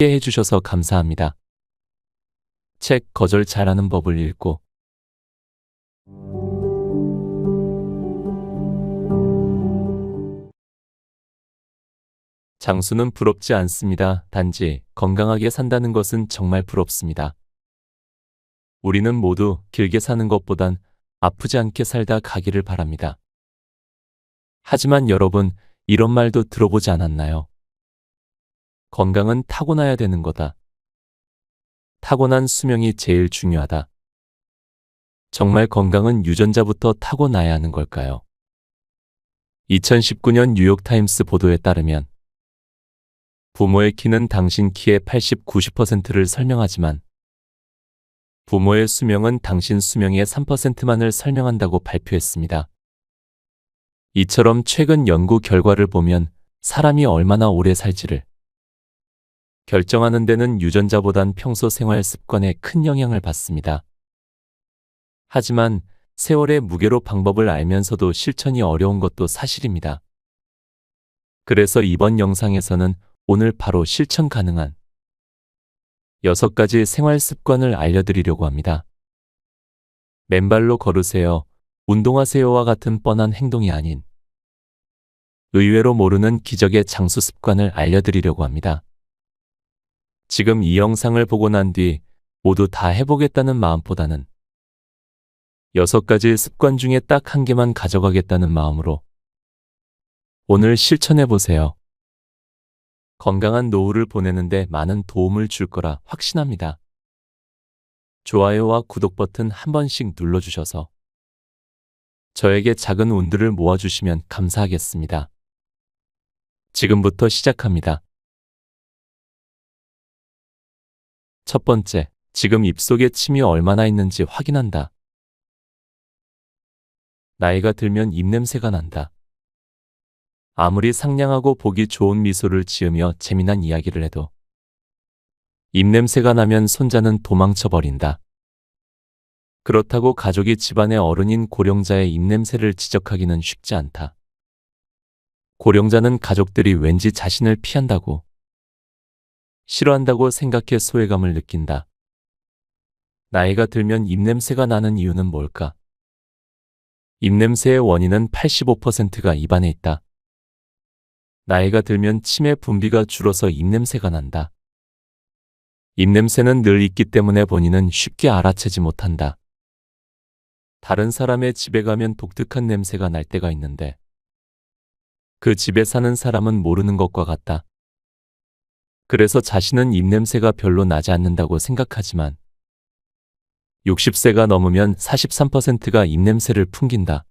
해주셔서 감사합니다. 책 거절 잘하는 법을 읽고 장수는 부럽지 않습니다. 단지 건강하게 산다는 것은 정말 부럽습니다. 우리는 모두 길게 사는 것보단 아프지 않게 살다 가기를 바랍니다. 하지만 여러분, 이런 말도 들어보지 않았나요? 건강은 타고나야 되는 거다. 타고난 수명이 제일 중요하다. 정말 건강은 유전자부터 타고나야 하는 걸까요? 2019년 뉴욕타임스 보도에 따르면 부모의 키는 당신 키의 80, 90%를 설명하지만 부모의 수명은 당신 수명의 3%만을 설명한다고 발표했습니다. 이처럼 최근 연구 결과를 보면 사람이 얼마나 오래 살지를 결정하는 데는 유전자보단 평소 생활 습관에 큰 영향을 받습니다. 하지만 세월의 무게로 방법을 알면서도 실천이 어려운 것도 사실입니다. 그래서 이번 영상에서는 오늘 바로 실천 가능한 6가지 생활 습관을 알려드리려고 합니다. 맨발로 걸으세요, 운동하세요와 같은 뻔한 행동이 아닌 의외로 모르는 기적의 장수 습관을 알려드리려고 합니다. 지금 이 영상을 보고 난 뒤 모두 다 해보겠다는 마음보다는 6가지 습관 중에 딱 1개만 가져가겠다는 마음으로 오늘 실천해보세요. 건강한 노후를 보내는데 많은 도움을 줄 거라 확신합니다. 좋아요와 구독 버튼 한 번씩 눌러주셔서 저에게 작은 운들을 모아주시면 감사하겠습니다. 지금부터 시작합니다. 첫 번째, 지금 입속에 침이 얼마나 있는지 확인한다. 나이가 들면 입냄새가 난다. 아무리 상냥하고 보기 좋은 미소를 지으며 재미난 이야기를 해도 입냄새가 나면 손자는 도망쳐버린다. 그렇다고 가족이 집안의 어른인 고령자의 입냄새를 지적하기는 쉽지 않다. 고령자는 가족들이 왠지 자신을 피한다고, 싫어한다고 생각해 소외감을 느낀다. 나이가 들면 입냄새가 나는 이유는 뭘까? 입냄새의 원인은 85%가 입안에 있다. 나이가 들면 침의 분비가 줄어서 입냄새가 난다. 입냄새는 늘 있기 때문에 본인은 쉽게 알아채지 못한다. 다른 사람의 집에 가면 독특한 냄새가 날 때가 있는데 그 집에 사는 사람은 모르는 것과 같다. 그래서 자신은 입냄새가 별로 나지 않는다고 생각하지만 60세가 넘으면 43%가 입냄새를 풍긴다.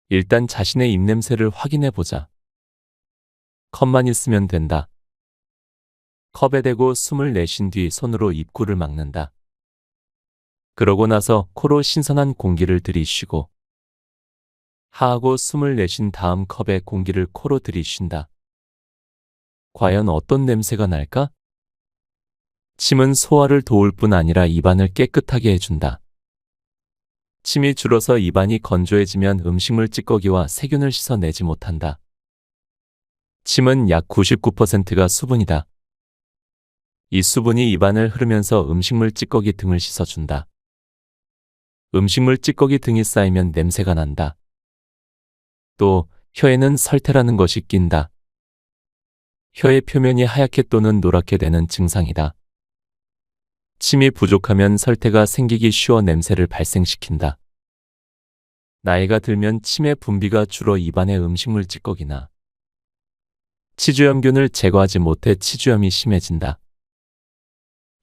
일단 자신의 입냄새를 확인해보자. 컵만 있으면 된다. 컵에 대고 숨을 내쉰 뒤 손으로 입구를 막는다. 그러고 나서 코로 신선한 공기를 들이쉬고 하하고 숨을 내쉰 다음 컵에 공기를 코로 들이쉰다. 과연 어떤 냄새가 날까? 침은 소화를 도울 뿐 아니라 입안을 깨끗하게 해준다. 침이 줄어서 입안이 건조해지면 음식물 찌꺼기와 세균을 씻어내지 못한다. 침은 약 99%가 수분이다. 이 수분이 입안을 흐르면서 음식물 찌꺼기 등을 씻어준다. 음식물 찌꺼기 등이 쌓이면 냄새가 난다. 또 혀에는 설태라는 것이 낀다. 혀의 표면이 하얗게 또는 노랗게 되는 증상이다. 침이 부족하면 설태가 생기기 쉬워 냄새를 발생시킨다. 나이가 들면 침의 분비가 줄어 입안의 음식물 찌꺼기나 치주염균을 제거하지 못해 치주염이 심해진다.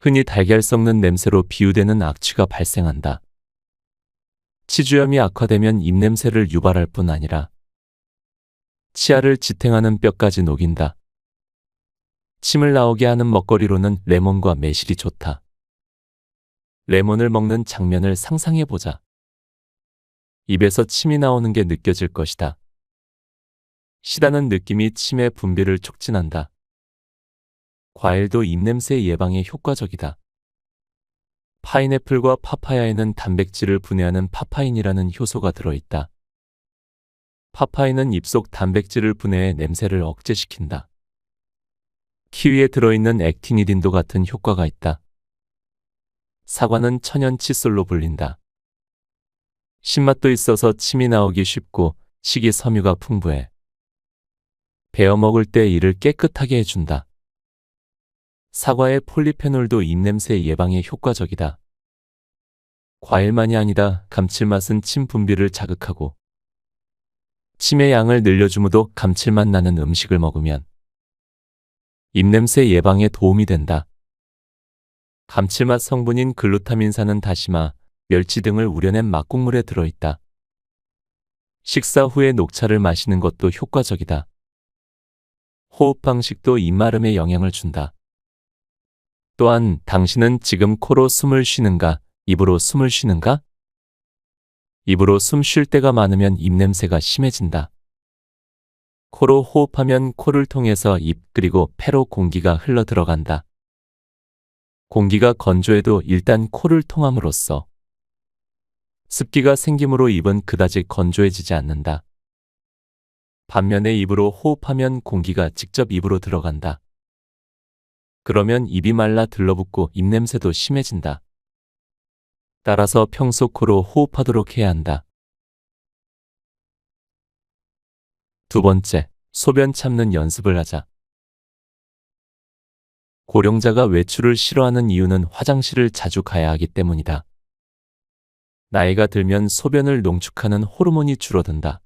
흔히 달걀 썩는 냄새로 비유되는 악취가 발생한다. 치주염이 악화되면 입냄새를 유발할 뿐 아니라 치아를 지탱하는 뼈까지 녹인다. 침을 나오게 하는 먹거리로는 레몬과 매실이 좋다. 레몬을 먹는 장면을 상상해보자. 입에서 침이 나오는 게 느껴질 것이다. 시다는 느낌이 침의 분비를 촉진한다. 과일도 입냄새 예방에 효과적이다. 파인애플과 파파야에는 단백질을 분해하는 파파인이라는 효소가 들어있다. 파파인은 입속 단백질을 분해해 냄새를 억제시킨다. 키위에 들어있는 액티니딘도 같은 효과가 있다. 사과는 천연 칫솔로 불린다. 신맛도 있어서 침이 나오기 쉽고 식이섬유가 풍부해. 베어 먹을 때 이를 깨끗하게 해준다. 사과의 폴리페놀도 입냄새 예방에 효과적이다. 과일만이 아니다. 감칠맛은 침 분비를 자극하고 침의 양을 늘려줌으로 감칠맛 나는 음식을 먹으면 입냄새 예방에 도움이 된다. 감칠맛 성분인 글루타민산은 다시마, 멸치 등을 우려낸 막국물에 들어있다. 식사 후에 녹차를 마시는 것도 효과적이다. 호흡 방식도 입마름에 영향을 준다. 또한 당신은 지금 코로 숨을 쉬는가, 입으로 숨을 쉬는가? 입으로 숨 쉴 때가 많으면 입냄새가 심해진다. 코로 호흡하면 코를 통해서 입 그리고 폐로 공기가 흘러 들어간다. 공기가 건조해도 일단 코를 통함으로써 습기가 생기므로 입은 그다지 건조해지지 않는다. 반면에 입으로 호흡하면 공기가 직접 입으로 들어간다. 그러면 입이 말라 들러붙고 입냄새도 심해진다. 따라서 평소 코로 호흡하도록 해야 한다. 두 번째, 소변 참는 연습을 하자. 고령자가 외출을 싫어하는 이유는 화장실을 자주 가야 하기 때문이다. 나이가 들면 소변을 농축하는 호르몬이 줄어든다.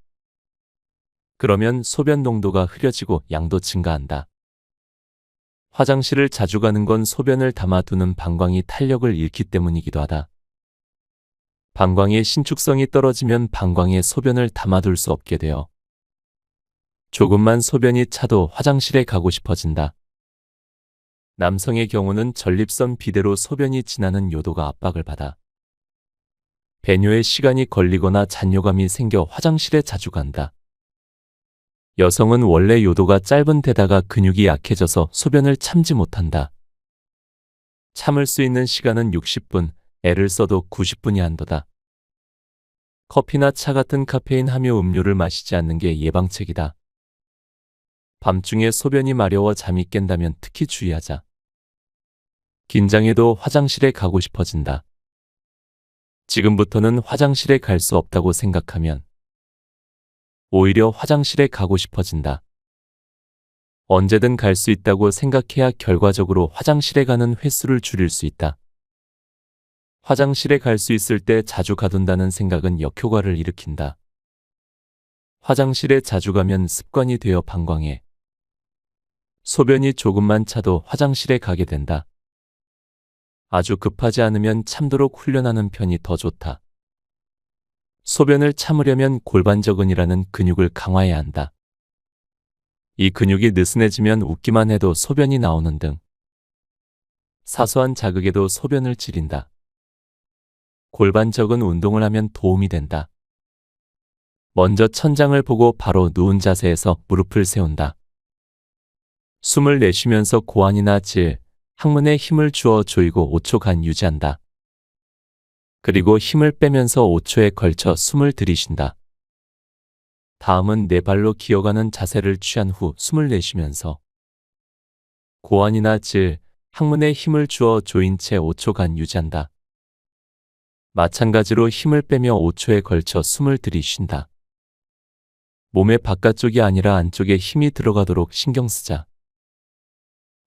그러면 소변 농도가 흐려지고 양도 증가한다. 화장실을 자주 가는 건 소변을 담아두는 방광이 탄력을 잃기 때문이기도 하다. 방광의 신축성이 떨어지면 방광에 소변을 담아둘 수 없게 되어 조금만 소변이 차도 화장실에 가고 싶어진다. 남성의 경우는 전립선 비대로 소변이 지나는 요도가 압박을 받아 배뇨에 시간이 걸리거나 잔뇨감이 생겨 화장실에 자주 간다. 여성은 원래 요도가 짧은 데다가 근육이 약해져서 소변을 참지 못한다. 참을 수 있는 시간은 60분, 애를 써도 90분이 한도다. 커피나 차 같은 카페인 함유 음료를 마시지 않는 게 예방책이다. 밤중에 소변이 마려워 잠이 깬다면 특히 주의하자. 긴장해도 화장실에 가고 싶어진다. 지금부터는 화장실에 갈 수 없다고 생각하면 오히려 화장실에 가고 싶어진다. 언제든 갈 수 있다고 생각해야 결과적으로 화장실에 가는 횟수를 줄일 수 있다. 화장실에 갈 수 있을 때 자주 가둔다는 생각은 역효과를 일으킨다. 화장실에 자주 가면 습관이 되어 방광해 소변이 조금만 차도 화장실에 가게 된다. 아주 급하지 않으면 참도록 훈련하는 편이 더 좋다. 소변을 참으려면 골반저근이라는 근육을 강화해야 한다. 이 근육이 느슨해지면 웃기만 해도 소변이 나오는 등 사소한 자극에도 소변을 지린다. 골반저근 운동을 하면 도움이 된다. 먼저 천장을 보고 바로 누운 자세에서 무릎을 세운다. 숨을 내쉬면서 고환이나 질, 항문에 힘을 주어 조이고 5초간 유지한다. 그리고 힘을 빼면서 5초에 걸쳐 숨을 들이쉰다. 다음은 네 발로 기어가는 자세를 취한 후 숨을 내쉬면서 고환이나 질, 항문에 힘을 주어 조인 채 5초간 유지한다. 마찬가지로 힘을 빼며 5초에 걸쳐 숨을 들이쉰다. 몸의 바깥쪽이 아니라 안쪽에 힘이 들어가도록 신경 쓰자.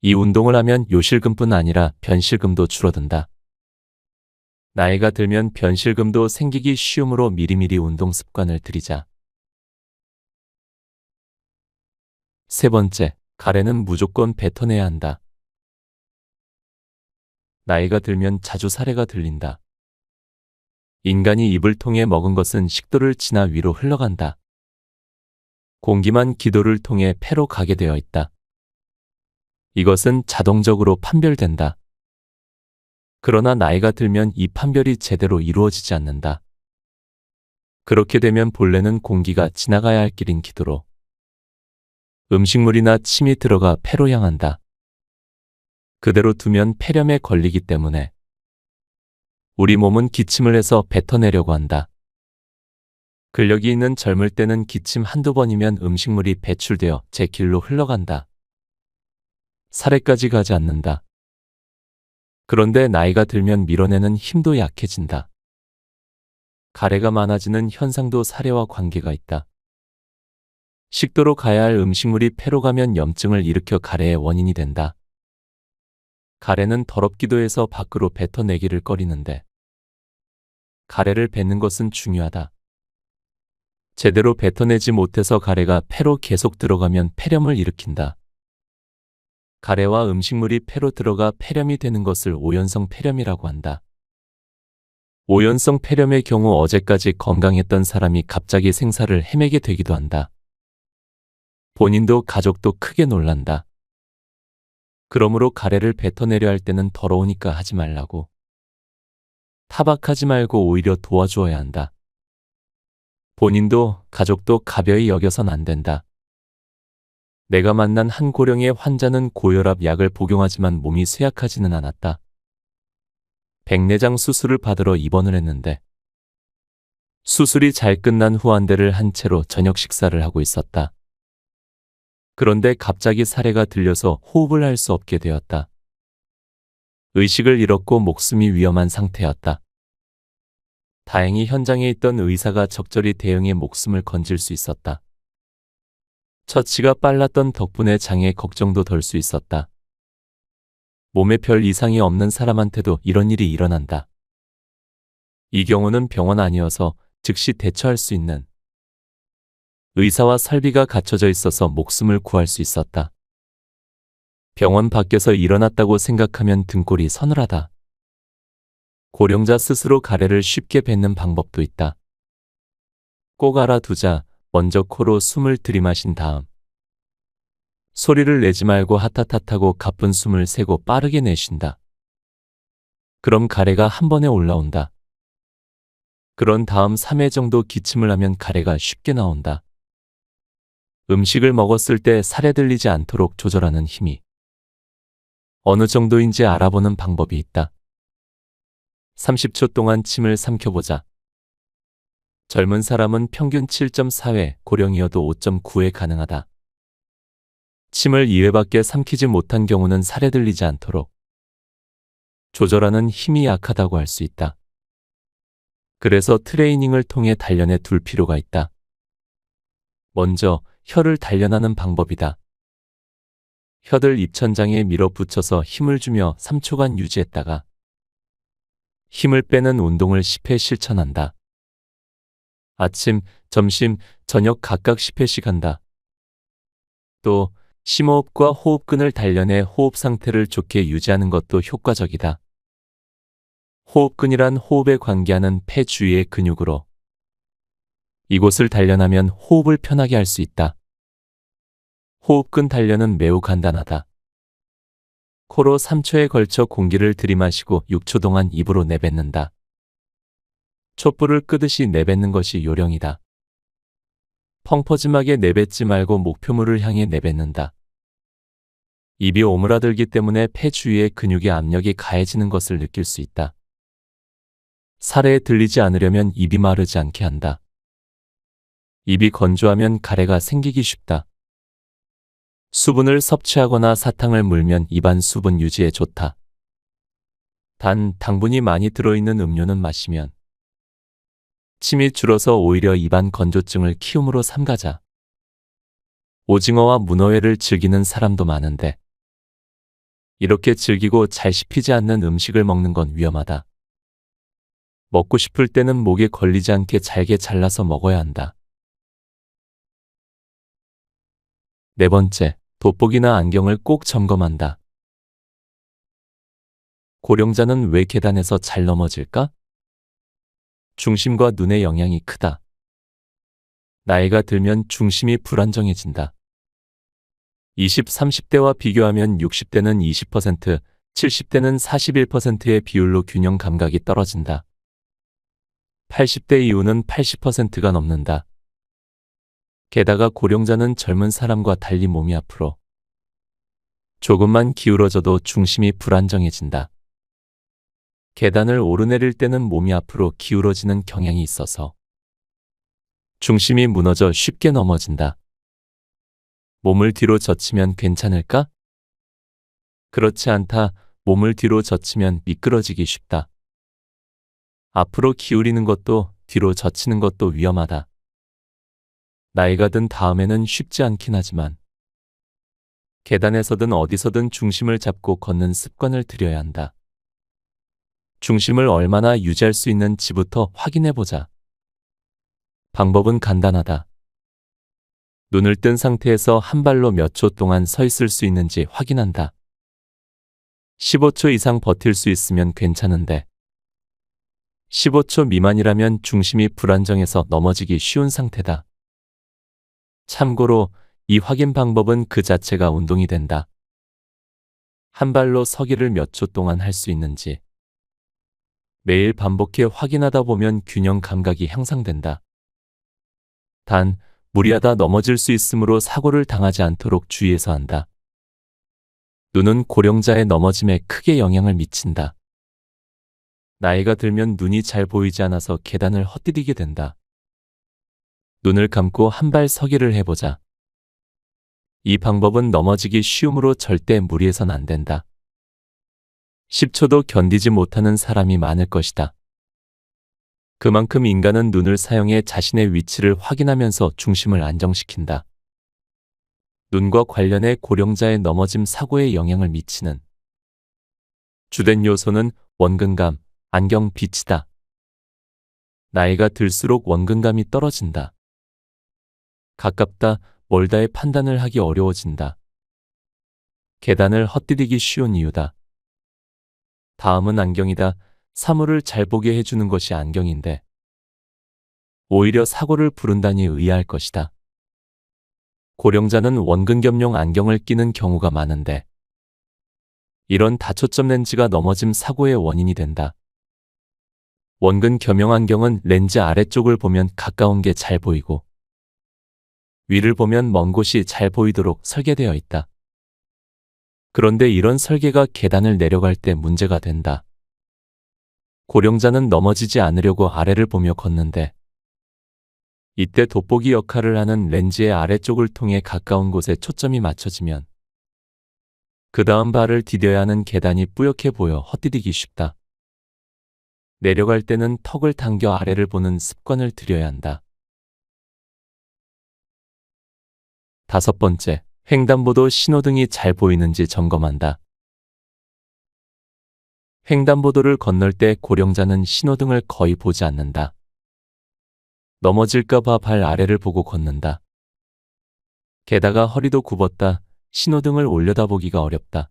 이 운동을 하면 요실금뿐 아니라 변실금도 줄어든다. 나이가 들면 변실금도 생기기 쉬우므로 미리미리 운동 습관을 들이자. 세 번째, 가래는 무조건 뱉어내야 한다. 나이가 들면 자주 사례가 들린다. 인간이 입을 통해 먹은 것은 식도를 지나 위로 흘러간다. 공기만 기도를 통해 폐로 가게 되어 있다. 이것은 자동적으로 판별된다. 그러나 나이가 들면 이 판별이 제대로 이루어지지 않는다. 그렇게 되면 본래는 공기가 지나가야 할 길인 기도로 음식물이나 침이 들어가 폐로 향한다. 그대로 두면 폐렴에 걸리기 때문에 우리 몸은 기침을 해서 뱉어내려고 한다. 근력이 있는 젊을 때는 기침 한두 번이면 음식물이 배출되어 제 길로 흘러간다. 살에까지 가지 않는다. 그런데 나이가 들면 밀어내는 힘도 약해진다. 가래가 많아지는 현상도 사례와 관계가 있다. 식도로 가야 할 음식물이 폐로 가면 염증을 일으켜 가래의 원인이 된다. 가래는 더럽기도 해서 밖으로 뱉어내기를 꺼리는데 가래를 뱉는 것은 중요하다. 제대로 뱉어내지 못해서 가래가 폐로 계속 들어가면 폐렴을 일으킨다. 가래와 음식물이 폐로 들어가 폐렴이 되는 것을 오연성 폐렴이라고 한다. 오연성 폐렴의 경우 어제까지 건강했던 사람이 갑자기 생사를 헤매게 되기도 한다. 본인도 가족도 크게 놀란다. 그러므로 가래를 뱉어내려 할 때는 더러우니까 하지 말라고. 타박하지 말고 오히려 도와주어야 한다. 본인도 가족도 가벼이 여겨선 안 된다. 내가 만난 한 고령의 환자는 고혈압 약을 복용하지만 몸이 쇠약하지는 않았다. 백내장 수술을 받으러 입원을 했는데 수술이 잘 끝난 후 안대를 한 채로 저녁 식사를 하고 있었다. 그런데 갑자기 사례가 들려서 호흡을 할 수 없게 되었다. 의식을 잃었고 목숨이 위험한 상태였다. 다행히 현장에 있던 의사가 적절히 대응해 목숨을 건질 수 있었다. 처치가 빨랐던 덕분에 장애 걱정도 덜 수 있었다. 몸에 별 이상이 없는 사람한테도 이런 일이 일어난다. 이 경우는 병원 아니어서 즉시 대처할 수 있는 의사와 설비가 갖춰져 있어서 목숨을 구할 수 있었다. 병원 밖에서 일어났다고 생각하면 등골이 서늘하다. 고령자 스스로 가래를 쉽게 뱉는 방법도 있다. 꼭 알아두자. 먼저 코로 숨을 들이마신 다음 소리를 내지 말고 하타타타고 가쁜 숨을 세고 빠르게 내쉰다. 그럼 가래가 한 번에 올라온다. 그런 다음 3회 정도 기침을 하면 가래가 쉽게 나온다. 음식을 먹었을 때 살에 들리지 않도록 조절하는 힘이 어느 정도인지 알아보는 방법이 있다. 30초 동안 침을 삼켜보자. 젊은 사람은 평균 7.4회, 고령이어도 5.9회 가능하다. 침을 2회밖에 삼키지 못한 경우는 살에 들리지 않도록 조절하는 힘이 약하다고 할 수 있다. 그래서 트레이닝을 통해 단련해 둘 필요가 있다. 먼저 혀를 단련하는 방법이다. 혀를 입천장에 밀어붙여서 힘을 주며 3초간 유지했다가 힘을 빼는 운동을 10회 실천한다. 아침, 점심, 저녁 각각 10회씩 한다. 또 심호흡과 호흡근을 단련해 호흡 상태를 좋게 유지하는 것도 효과적이다. 호흡근이란 호흡에 관계하는 폐 주위의 근육으로 이곳을 단련하면 호흡을 편하게 할 수 있다. 호흡근 단련은 매우 간단하다. 코로 3초에 걸쳐 공기를 들이마시고 6초 동안 입으로 내뱉는다. 촛불을 끄듯이 내뱉는 것이 요령이다. 펑퍼짐하게 내뱉지 말고 목표물을 향해 내뱉는다. 입이 오므라들기 때문에 폐 주위의 근육의 압력이 가해지는 것을 느낄 수 있다. 살에 들리지 않으려면 입이 마르지 않게 한다. 입이 건조하면 가래가 생기기 쉽다. 수분을 섭취하거나 사탕을 물면 입안 수분 유지에 좋다. 단, 당분이 많이 들어있는 음료는 마시면 침이 줄어서 오히려 입안 건조증을 키움으로 삼가자. 오징어와 문어회를 즐기는 사람도 많은데 이렇게 즐기고 잘 씹히지 않는 음식을 먹는 건 위험하다. 먹고 싶을 때는 목에 걸리지 않게 잘게 잘라서 먹어야 한다. 네 번째, 돋보기나 안경을 꼭 점검한다. 고령자는 왜 계단에서 잘 넘어질까? 중심과 눈의 영향이 크다. 나이가 들면 중심이 불안정해진다. 20, 30대와 비교하면 60대는 20%, 70대는 41%의 비율로 균형 감각이 떨어진다. 80대 이후는 80%가 넘는다. 게다가 고령자는 젊은 사람과 달리 몸이 앞으로 조금만 기울어져도 중심이 불안정해진다. 계단을 오르내릴 때는 몸이 앞으로 기울어지는 경향이 있어서 중심이 무너져 쉽게 넘어진다. 몸을 뒤로 젖히면 괜찮을까? 그렇지 않다. 몸을 뒤로 젖히면 미끄러지기 쉽다. 앞으로 기울이는 것도 뒤로 젖히는 것도 위험하다. 나이가 든 다음에는 쉽지 않긴 하지만 계단에서든 어디서든 중심을 잡고 걷는 습관을 들여야 한다. 중심을 얼마나 유지할 수 있는지부터 확인해 보자. 방법은 간단하다. 눈을 뜬 상태에서 한 발로 몇 초 동안 서 있을 수 있는지 확인한다. 15초 이상 버틸 수 있으면 괜찮은데 15초 미만이라면 중심이 불안정해서 넘어지기 쉬운 상태다. 참고로 이 확인 방법은 그 자체가 운동이 된다. 한 발로 서기를 몇 초 동안 할 수 있는지 매일 반복해 확인하다 보면 균형 감각이 향상된다. 단, 무리하다 넘어질 수 있으므로 사고를 당하지 않도록 주의해서 한다. 눈은 고령자의 넘어짐에 크게 영향을 미친다. 나이가 들면 눈이 잘 보이지 않아서 계단을 헛디디게 된다. 눈을 감고 한 발 서기를 해보자. 이 방법은 넘어지기 쉬우므로 절대 무리해선 안 된다. 10초도 견디지 못하는 사람이 많을 것이다. 그만큼 인간은 눈을 사용해 자신의 위치를 확인하면서 중심을 안정시킨다. 눈과 관련해 고령자의 넘어짐 사고에 영향을 미치는 주된 요소는 원근감, 안경 빛이다. 나이가 들수록 원근감이 떨어진다. 가깝다, 멀다의 판단을 하기 어려워진다. 계단을 헛디디기 쉬운 이유다. 다음은 안경이다. 사물을 잘 보게 해주는 것이 안경인데 오히려 사고를 부른다니 의아할 것이다. 고령자는 원근겸용 안경을 끼는 경우가 많은데 이런 다초점 렌즈가 넘어짐 사고의 원인이 된다. 원근 겸용 안경은 렌즈 아래쪽을 보면 가까운 게 잘 보이고 위를 보면 먼 곳이 잘 보이도록 설계되어 있다. 그런데 이런 설계가 계단을 내려갈 때 문제가 된다. 고령자는 넘어지지 않으려고 아래를 보며 걷는데 이때 돋보기 역할을 하는 렌즈의 아래쪽을 통해 가까운 곳에 초점이 맞춰지면 그 다음 발을 디뎌야 하는 계단이 뿌옇게 보여 헛디디기 쉽다. 내려갈 때는 턱을 당겨 아래를 보는 습관을 들여야 한다. 5번째, 횡단보도 신호등이 잘 보이는지 점검한다. 횡단보도를 건널 때 고령자는 신호등을 거의 보지 않는다. 넘어질까 봐 발 아래를 보고 걷는다. 게다가 허리도 굽었다. 신호등을 올려다보기가 어렵다.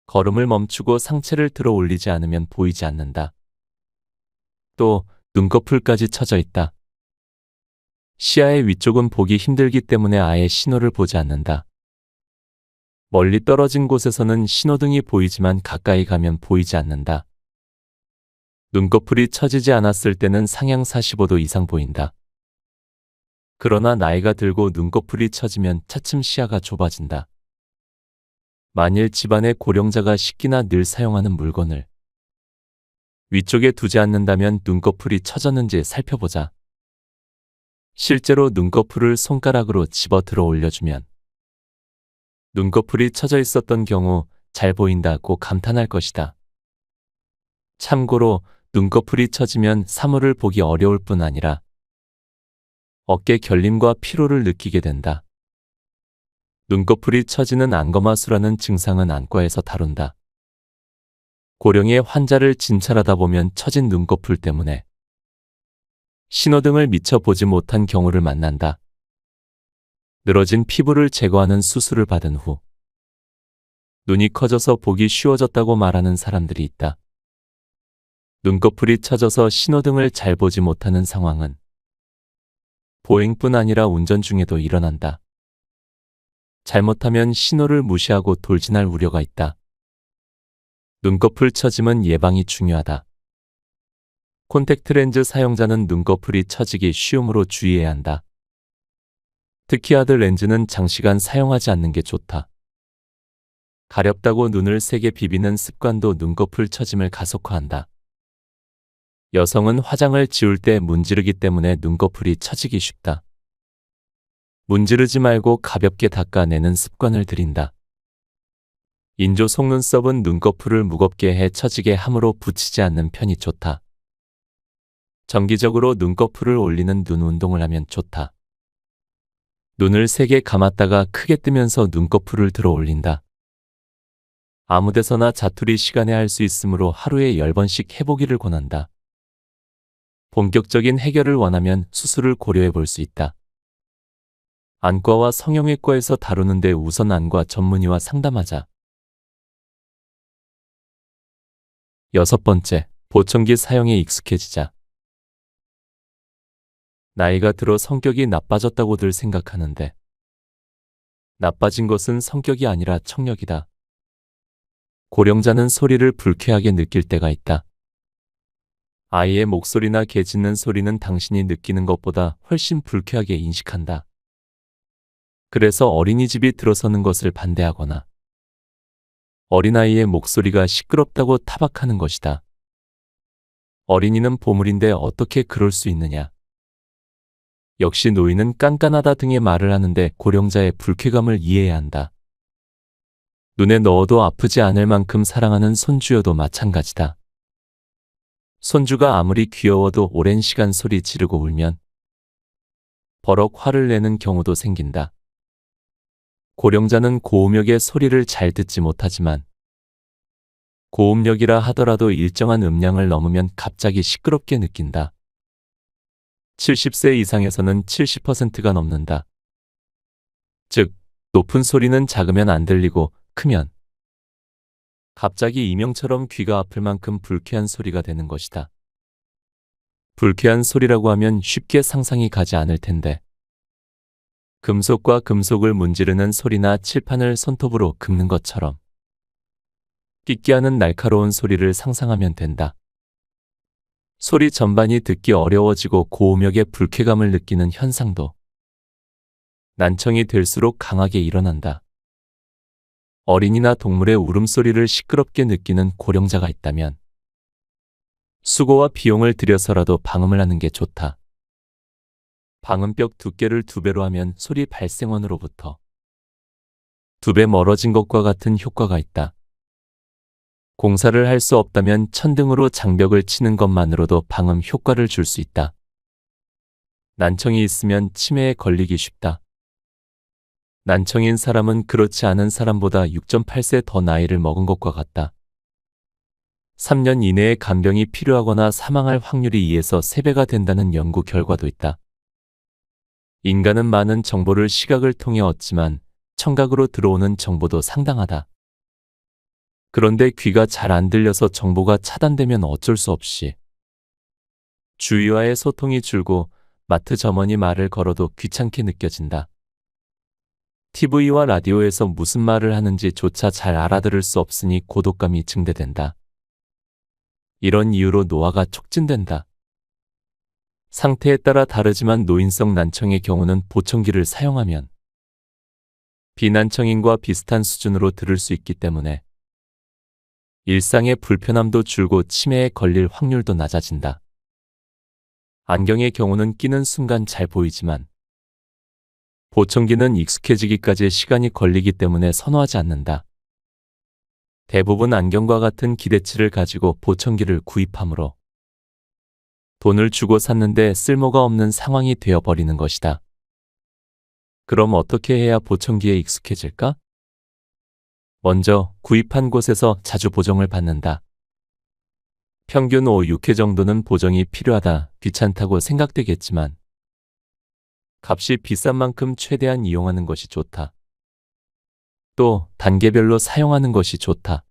걸음을 멈추고 상체를 들어 올리지 않으면 보이지 않는다. 또 눈꺼풀까지 처져 있다. 시야의 위쪽은 보기 힘들기 때문에 아예 신호를 보지 않는다. 멀리 떨어진 곳에서는 신호등이 보이지만 가까이 가면 보이지 않는다. 눈꺼풀이 처지지 않았을 때는 상향 45도 이상 보인다. 그러나 나이가 들고 눈꺼풀이 처지면 차츰 시야가 좁아진다. 만일 집안에 고령자가 식기나 늘 사용하는 물건을 위쪽에 두지 않는다면 눈꺼풀이 처졌는지 살펴보자. 실제로 눈꺼풀을 손가락으로 집어 들어 올려주면 눈꺼풀이 처져 있었던 경우 잘 보인다고 감탄할 것이다. 참고로 눈꺼풀이 처지면 사물을 보기 어려울 뿐 아니라 어깨 결림과 피로를 느끼게 된다. 눈꺼풀이 처지는 안검하수라는 증상은 안과에서 다룬다. 고령의 환자를 진찰하다 보면 처진 눈꺼풀 때문에 신호등을 미처 보지 못한 경우를 만난다. 늘어진 피부를 제거하는 수술을 받은 후 눈이 커져서 보기 쉬워졌다고 말하는 사람들이 있다. 눈꺼풀이 처져서 신호등을 잘 보지 못하는 상황은 보행뿐 아니라 운전 중에도 일어난다. 잘못하면 신호를 무시하고 돌진할 우려가 있다. 눈꺼풀 처짐은 예방이 중요하다. 콘택트 렌즈 사용자는 눈꺼풀이 처지기 쉬우므로 주의해야 한다. 특히 하드 렌즈는 장시간 사용하지 않는 게 좋다. 가렵다고 눈을 세게 비비는 습관도 눈꺼풀 처짐을 가속화한다. 여성은 화장을 지울 때 문지르기 때문에 눈꺼풀이 처지기 쉽다. 문지르지 말고 가볍게 닦아내는 습관을 들인다. 인조 속눈썹은 눈꺼풀을 무겁게 해 처지게 함으로 붙이지 않는 편이 좋다. 정기적으로 눈꺼풀을 올리는 눈 운동을 하면 좋다. 눈을 세게 감았다가 크게 뜨면서 눈꺼풀을 들어 올린다. 아무 데서나 자투리 시간에 할 수 있으므로 하루에 10번씩 해보기를 권한다. 본격적인 해결을 원하면 수술을 고려해 볼 수 있다. 안과와 성형외과에서 다루는데 우선 안과 전문의와 상담하자. 6번째, 보청기 사용에 익숙해지자. 나이가 들어 성격이 나빠졌다고들 생각하는데 나빠진 것은 성격이 아니라 청력이다. 고령자는 소리를 불쾌하게 느낄 때가 있다. 아이의 목소리나 개 짖는 소리는 당신이 느끼는 것보다 훨씬 불쾌하게 인식한다. 그래서 어린이집이 들어서는 것을 반대하거나 어린아이의 목소리가 시끄럽다고 타박하는 것이다. 어린이는 보물인데 어떻게 그럴 수 있느냐. 역시 노인은 깐깐하다 등의 말을 하는데 고령자의 불쾌감을 이해해야 한다. 눈에 넣어도 아프지 않을 만큼 사랑하는 손주여도 마찬가지다. 손주가 아무리 귀여워도 오랜 시간 소리 지르고 울면 버럭 화를 내는 경우도 생긴다. 고령자는 고음역의 소리를 잘 듣지 못하지만 고음역이라 하더라도 일정한 음량을 넘으면 갑자기 시끄럽게 느낀다. 70세 이상에서는 70%가 넘는다. 즉, 높은 소리는 작으면 안 들리고 크면 갑자기 이명처럼 귀가 아플 만큼 불쾌한 소리가 되는 것이다. 불쾌한 소리라고 하면 쉽게 상상이 가지 않을 텐데 금속과 금속을 문지르는 소리나 칠판을 손톱으로 긁는 것처럼 끽끼하는 날카로운 소리를 상상하면 된다. 소리 전반이 듣기 어려워지고 고음역의 불쾌감을 느끼는 현상도 난청이 될수록 강하게 일어난다. 어린이나 동물의 울음소리를 시끄럽게 느끼는 고령자가 있다면 수고와 비용을 들여서라도 방음을 하는 게 좋다. 방음벽 두께를 2배로 하면 소리 발생원으로부터 2배 멀어진 것과 같은 효과가 있다. 공사를 할 수 없다면 천등으로 장벽을 치는 것만으로도 방음 효과를 줄 수 있다. 난청이 있으면 치매에 걸리기 쉽다. 난청인 사람은 그렇지 않은 사람보다 6.8세 더 나이를 먹은 것과 같다. 3년 이내에 간병이 필요하거나 사망할 확률이 2에서 3배가 된다는 연구 결과도 있다. 인간은 많은 정보를 시각을 통해 얻지만 청각으로 들어오는 정보도 상당하다. 그런데 귀가 잘 안 들려서 정보가 차단되면 어쩔 수 없이 주위와의 소통이 줄고 마트 점원이 말을 걸어도 귀찮게 느껴진다. TV와 라디오에서 무슨 말을 하는지조차 잘 알아들을 수 없으니 고독감이 증대된다. 이런 이유로 노화가 촉진된다. 상태에 따라 다르지만 노인성 난청의 경우는 보청기를 사용하면 비난청인과 비슷한 수준으로 들을 수 있기 때문에 일상의 불편함도 줄고 치매에 걸릴 확률도 낮아진다. 안경의 경우는 끼는 순간 잘 보이지만 보청기는 익숙해지기까지 시간이 걸리기 때문에 선호하지 않는다. 대부분 안경과 같은 기대치를 가지고 보청기를 구입하므로 돈을 주고 샀는데 쓸모가 없는 상황이 되어버리는 것이다. 그럼 어떻게 해야 보청기에 익숙해질까? 먼저 구입한 곳에서 자주 보정을 받는다. 평균 5, 6회 정도는 보정이 필요하다, 귀찮다고 생각되겠지만 값이 비싼 만큼 최대한 이용하는 것이 좋다. 또 단계별로 사용하는 것이 좋다.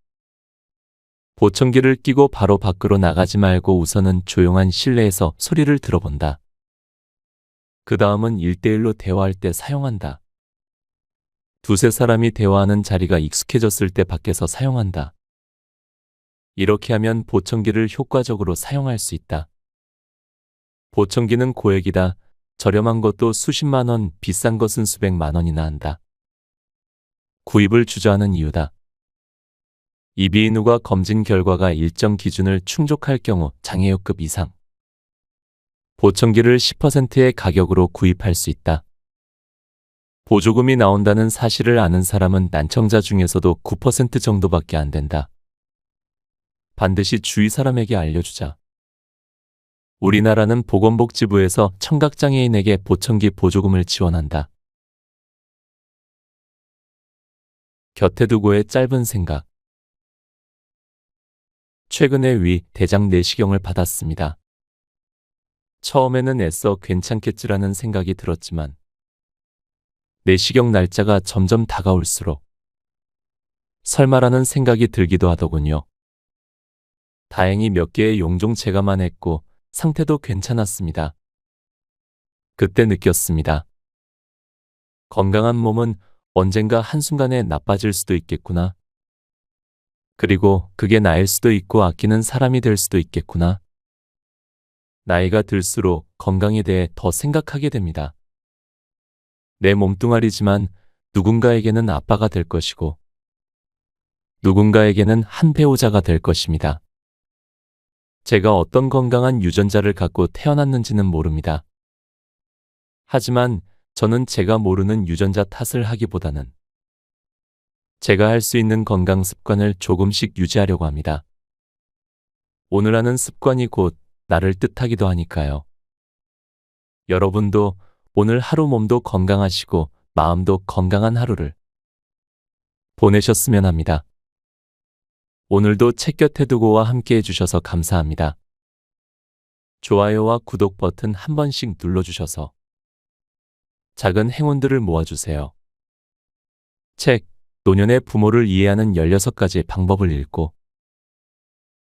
보청기를 끼고 바로 밖으로 나가지 말고 우선은 조용한 실내에서 소리를 들어본다. 그 다음은 1대1로 대화할 때 사용한다. 두세 사람이 대화하는 자리가 익숙해졌을 때 밖에서 사용한다. 이렇게 하면 보청기를 효과적으로 사용할 수 있다. 보청기는 고액이다. 저렴한 것도 수십만 원, 비싼 것은 수백만 원이나 한다. 구입을 주저하는 이유다. 이비인후과 검진 결과가 일정 기준을 충족할 경우 장애요급 이상 보청기를 10%의 가격으로 구입할 수 있다. 보조금이 나온다는 사실을 아는 사람은 난청자 중에서도 9% 정도밖에 안 된다. 반드시 주위 사람에게 알려주자. 우리나라는 보건복지부에서 청각장애인에게 보청기 보조금을 지원한다. 곁에 두고의 짧은 생각. 최근에 위, 대장 내시경을 받았습니다. 처음에는 애써 괜찮겠지라는 생각이 들었지만 내시경 날짜가 점점 다가올수록 설마라는 생각이 들기도 하더군요. 다행히 몇 개의 용종 제거만 했고 상태도 괜찮았습니다. 그때 느꼈습니다. 건강한 몸은 언젠가 한순간에 나빠질 수도 있겠구나. 그리고 그게 나일 수도 있고 아끼는 사람이 될 수도 있겠구나. 나이가 들수록 건강에 대해 더 생각하게 됩니다. 내 몸뚱아리지만 누군가에게는 아빠가 될 것이고 누군가에게는 한 배우자가 될 것입니다. 제가 어떤 건강한 유전자를 갖고 태어났는지는 모릅니다. 하지만 저는 제가 모르는 유전자 탓을 하기보다는 제가 할 수 있는 건강 습관을 조금씩 유지하려고 합니다. 오늘 하는 습관이 곧 나를 뜻하기도 하니까요. 여러분도 오늘 하루 몸도 건강하시고 마음도 건강한 하루를 보내셨으면 합니다. 오늘도 책 곁에 두고와 함께 해주셔서 감사합니다. 좋아요와 구독 버튼 한 번씩 눌러주셔서 작은 행운들을 모아주세요. 책, 노년의 부모를 이해하는 16가지 방법을 읽고